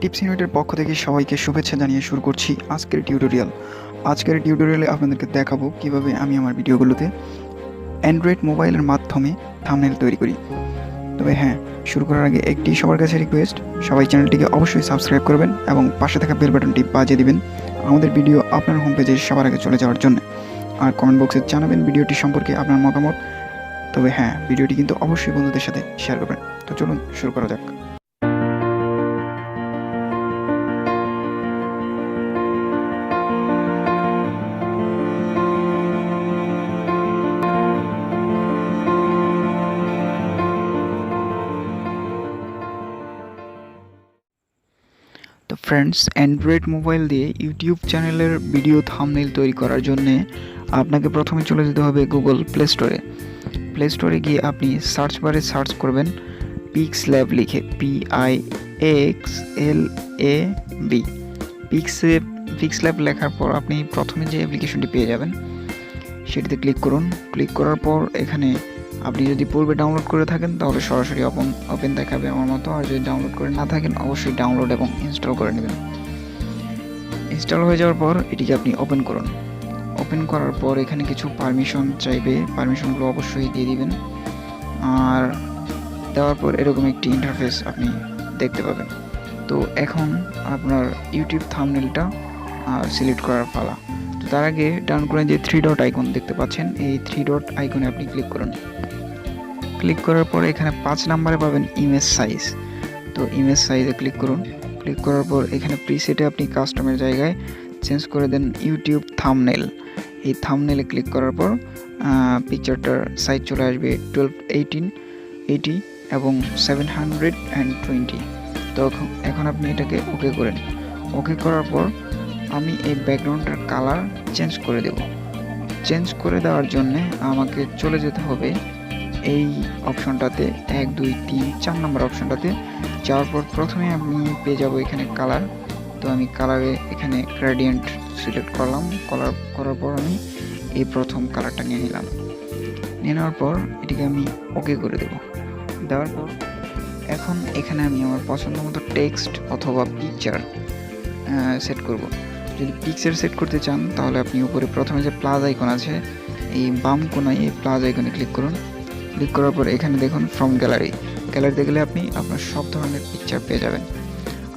Tips ইউনিটের পক্ষ থেকে সবাইকে শুভেচ্ছা জানিয়ে শুরু করছি আজকের টিউটোরিয়ালে আপনাদেরকে দেখাবো কিভাবে আমি আমার ভিডিওগুলোতে অ্যান্ড্রয়েড মোবাইলের মাধ্যমে থাম্বনেল তৈরি করি। তবে হ্যাঁ, শুরু করার আগে একটি সবার কাছে রিকোয়েস্ট, সবাই চ্যানেলটিকে অবশ্যই সাবস্ক্রাইব করবেন এবং পাশে থাকা বেল বাটনটি বাজিয়ে দিবেন আমাদের ভিডিও আপনার হোম পেজে সবার আগে চলে যাওয়ার জন্য। আর কমেন্ট বক্সে জানাবেন ভিডিওটি সম্পর্কে আপনার মতামত। তবে হ্যাঁ, ভিডিওটি কিন্তু অবশ্যই বন্ধুদের সাথে শেয়ার করবেন। তো চলুন শুরু করা যাক। তো ফ্রেন্ডস, অ্যান্ড্রয়েড মোবাইল দিয়ে ইউটিউব চ্যানেলের ভিডিও থাম্বনেল তৈরি করার জন্যে আপনাকে প্রথমে চলে যেতে হবে গুগল প্লে স্টোরে গিয়ে আপনি সার্চ বারে সার্চ করবেন পিক্সল্যাব লিখে, PIXLAB। পিক্সল্যাব লেখার পর আপনি প্রথমে যে অ্যাপ্লিকেশনটি পেয়ে যাবেন সেটিতে ক্লিক করুন। ক্লিক করার পর এখানে আপনি যদি পূর্বে ডাউনলোড করে থাকেন তাহলে সরাসরি ওপেন দেখাবে আমার মতো, আর যদি ডাউনলোড করে না থাকেন অবশ্যই ডাউনলোড এবং ইনস্টল করে নেবেন। ইনস্টল হয়ে যাওয়ার পর এটিকে আপনি ওপেন করুন। ওপেন করার পর এখানে কিছু পারমিশন চাইবে, পারমিশনগুলো অবশ্যই দিয়ে দিবেন। আর দেওয়ার পর এরকম একটি ইন্টারফেস আপনি দেখতে পাবেন। তো এখন আপনার ইউটিউব থাম্বনেলটা সিলেক্ট করার পালা। তো তার আগে ডান করে যে 3 ডট আইকন দেখতে পাচ্ছেন, এই 3 ডট আইকনে আপনি ক্লিক করুন। ক্লিক করার পরে এখানে 5 নম্বরে পাবেন ইমেজ সাইজ। তো ইমেজ সাইজে ক্লিক করুন। ক্লিক করার পর এখানে প্রিসেটে আপনি কাস্টমের জায়গায় চেঞ্জ করে দেন ইউটিউব থাম্বনেল। এই থাম্বনেলে ক্লিক করার পর পিকচারটার সাইজ চলে আসবে 1280 এবং 720। তো এখন আপনি এটাকে ওকে করেন। ওকে করার পর আমি এই ব্যাকগ্রাউন্ডের কালার চেঞ্জ করে দেব। চেঞ্জ করে দেওয়ার জন্য আমাকে চলে যেতে হবে এই অপশনটাতে, 1 2 3 4 নম্বর অপশনটাতে। যাওয়ার পর প্রথমে আমি পেয়ে যাব এখানে কালার। তো আমি কালারে এখানে গ্রেডিয়েন্ট সিলেক্ট করলাম। করার পর আমি এই প্রথম কালারটা নিয়ে নিলাম। নিয়ে নেওয়ার পর এটিকে আমি ওকে করে দেব। দেওয়ার পর এখন এখানে আমি আমার পছন্দ মতো টেক্সট অথবা পিকচার সেট করব। যদি পিকচার সেট করতে চান তাহলে আপনি উপরে প্রথমে যে প্লাস আইকন আছে এই বাম কোনায় এই প্লাস আইকনে ক্লিক করুন। ক্লিক করার পর এখানে দেখুন ফ্রম গ্যালারিতে গেলে আপনি আপনার সব ধরনের পিকচার পেয়ে যাবেন।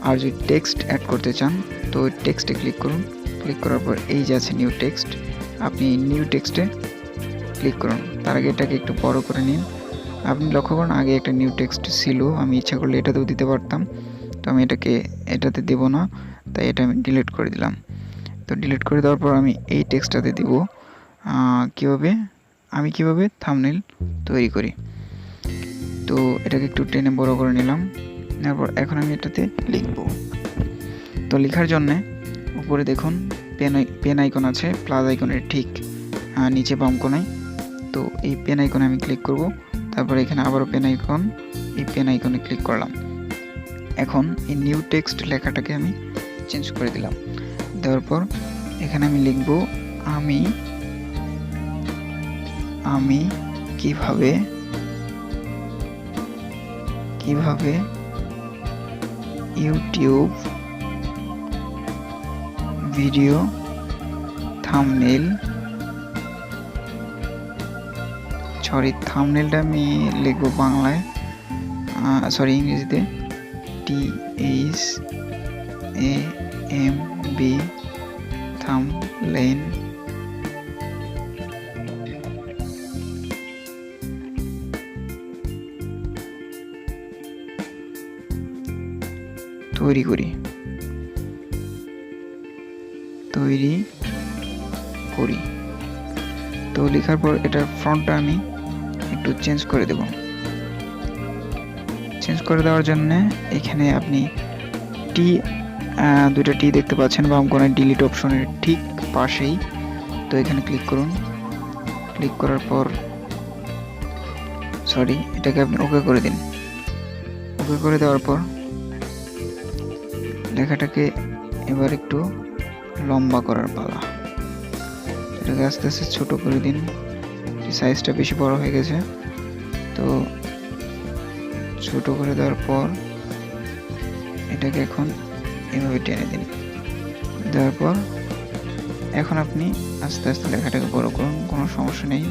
আর যদি টেক্সট অ্যাড করতে চান তো টেক্সটে ক্লিক করুন। ক্লিক করার পর এই যে আছে নিউ টেক্সট, আপনি নিউ টেক্সটে ক্লিক করুন। তার আগে এটাকে একটু বড় করে নিন। আপনি লক্ষ্য করুন আগে একটা নিউ টেক্সট ছিল, আমি ইচ্ছা করলে এটাতেও দিতে পারতাম। তো আমি এটাতে দেব না, তাই এটা আমি ডিলিট করে দিলাম। তো ডিলিট করে দেওয়ার পর আমি এই টেক্সটটাতে দিব কিভাবে থাম্বনেল তৈরি করি। তো এটাকে একটু টেনে বড় করে নিলাম। তারপর এখন আমি এটাতে লিখব। তো লেখার জন্য উপরে দেখুন পেন আইকন আছে, প্লাস আইকনের ঠিক নিচে বাম কোনায়। তো এই পেন আইকনে আমি ক্লিক করব। তারপর এখানে আবারও এই পেন আইকনে ক্লিক করলাম। এখন এই নিউ টেক্সট লেখাটাকে আমি চেঞ্জ করে দিলাম। দেওয়ার পর এখানে আমি লিখব আমি কিভাবে ইউটিউব ভিডিও থাম্বনেলটা আমি লিখব বাংলায়, ইংরেজিতে THAMB থাম্বনেল তৈরি করি। তো লেখার পর এটার ফন্টটা আমি একটু চেঞ্জ করে দেব। চেঞ্জ করে দেওয়ার জন্য এখানে আপনি দুইটা টি দেখতে পাচ্ছেন বাম কোণায় ডিলিট অপশনের ঠিক পাশেই। তো এখানে ক্লিক করুন। ক্লিক করার পর এটাকে আপনি ওকে করে দিন। ওকে করে দেওয়ার পর লেখাটাকে এবার একটু লম্বা করার পালা। এটাকে আস্তে আস্তে ছোট করে দিন, সাইজটা বেশি বড় হয়ে গেছে। তো ছোট করে দেওয়ার পর এটাকে এখন এভাবে টেনে দিন। দেওয়ার পর এখন আপনি আস্তে আস্তে লেখাটাকে বড় করুন, কোনো সমস্যা নেই।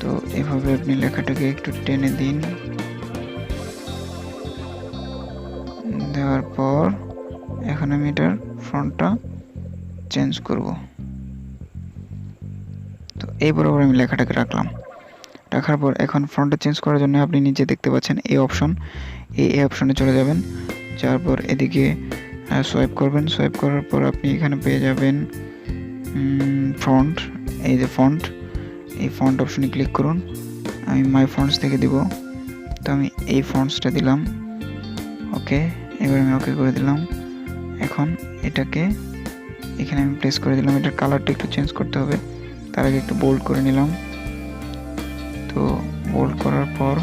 তো এভাবে আপনি লেখাটাকে একটু টেনে দিন। দেওয়ার পর এখন আমি এটার ফন্টটা চেঞ্জ করব। তো এই বরাবর আমি লেখাটাকে রাখার পর এখন ফন্টটা চেঞ্জ করার জন্য আপনি নিচে দেখতে পাচ্ছেন এই অপশন, এই অপশনে চলে যাবেন। যাওয়ার পর এদিকে সোয়াইপ করবেন। সোয়াইপ করার পর আপনি এখানে পেয়ে যাবেন ফন্ট। এই যে ফন্ট, এই ফন্ট অপশনে ক্লিক করুন। আমি মাই ফন্টস থেকে দিব, তো আমি এই ফন্টসটা দিলাম। ওকে, এবার আমি ওকে করে দিলাম। এখন এটাকে এখানে আমি প্লেস করে দিলাম। এটার কালারটা একটু চেঞ্জ করতে হবে, তার আগে একটু বোল্ড করে নিলাম। তো বোল্ড করার পর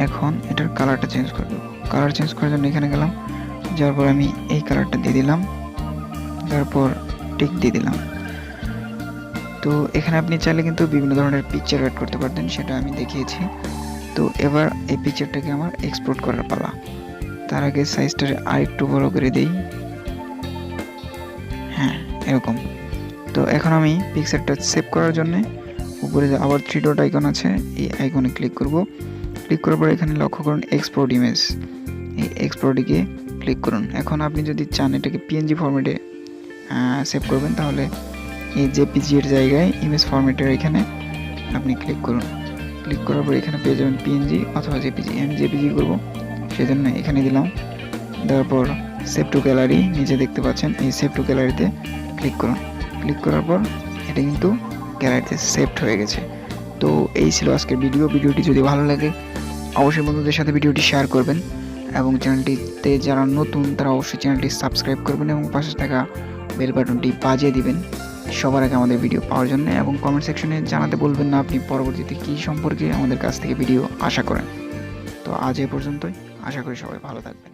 এখন এটার কালারটা চেঞ্জ করে দেবো। কালার চেঞ্জ করার জন্য এখানে গেলাম, যাওয়ার পর আমি এই কালারটা দিয়ে দিলাম, তারপর টিক দিয়ে দিলাম। তো এখানে আপনি চাইলে কিন্তু বিভিন্ন ধরনের পিকচার অ্যাড করতে পারতেন, সেটা আমি দেখিয়েছি। তো এবার এই পিকচারটাকে আমার এক্সপোর্ট করার পালা। তার আগে সাইজটা আরেকটু বড় করে দেই। হ্যাঁ, এরকম। তো এখন আমি পিকচারটা সেভ করার জন্য উপরে যে আবার 3 ডট আইকন আছে, এই আইকনে ক্লিক করব। ক্লিক করার পর এখানে লক্ষ্য করুন এক্সপোর্ট ইমেজ, এই এক্সপোর্টে ক্লিক করুন। এখন আপনি যদি চান এটাকে পিএনজি ফরম্যাটে সেভ করবেন, তাহলে এই জেপিজি এর জায়গায় ইমেজ ফরম্যাটের এখানে আপনি ক্লিক করুন। ক্লিক করার পর এখানে পেয়ে যাবেন পিএনজি অথবা জেপিজি। আমি জেপিজি করব, সেজন্য এখানে দিলাম। দেওয়ার পর সেভ টু গ্যালারি, নিচে দেখতে পাচ্ছেন এই সেভ টু গ্যালারিতে ক্লিক করুন। ক্লিক করার পর এটা কিন্তু গ্যালারিতে সেভড হয়ে গেছে। তো এই ছিল আজকের ভিডিওটি যদি ভালো লাগে অবশ্যই বন্ধুদের সাথে ভিডিওটি শেয়ার করবেন, এবং চ্যানেলটিতে যারা নতুন তারা অবশ্যই চ্যানেলটি সাবস্ক্রাইব করবেন এবং পাশে থাকা বেল বাটনটি বাজিয়ে দিবেন সবার আগে আমাদের ভিডিও পাওয়ার জন্য। এবং কমেন্ট সেকশনে জানাতে বলবেন না আপনি পরবর্তীতে কী সম্পর্কে আমাদের কাছ থেকে ভিডিও আশা করেন। তো আজ এ পর্যন্তই, আশা করি সবাই ভালো থাকবেন।